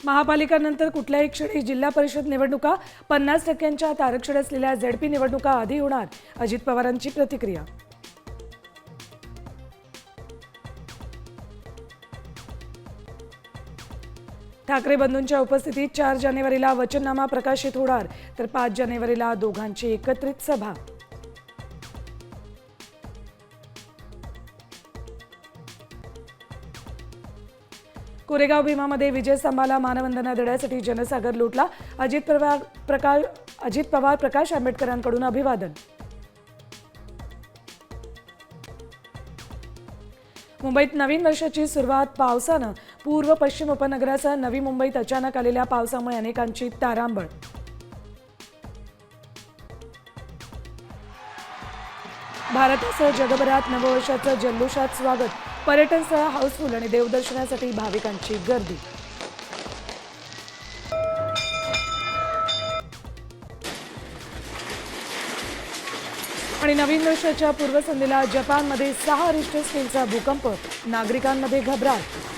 महापालिकानंतर कुठल्याही क्षणी जिल्हा परिषद निवडणुका 50% आरक्षण असलेल्या झेडपी निवडणुका आधी होणार, अजित पवारांची प्रतिक्रिया. ठाकरे बंधूंच्या उपस्थितीत 4 जानेवारीला वचननामा प्रकाशित होणार, तर 5 जानेवारीला दोघांची एकत्रित सभा. कोरेगाव भीमामध्ये विजय स्तंभाला मानवंदना देण्यासाठी जनसागर लुटला. अजित पवार प्रकाश आंबेडकरांकडून अभिवादन. मुंबईत नवीन वर्षाची सुरुवात पावसानं. पूर्व पश्चिम उपनगरासह नवी मुंबईत अचानक आलेल्या पावसामुळे अनेकांची तारांबळ. भारतासह जगभरात नववर्षाचं जल्लोषात स्वागत. पर्यटन स्थळ हाऊसफुल आणि देवदर्शनासाठी भाविकांची गर्दी. आणि नवीन वर्षाच्या पूर्वसंध्येला जपानमध्ये 6 रिश्टर स्केलचा भूकंप. नागरिकांमध्ये घबराट.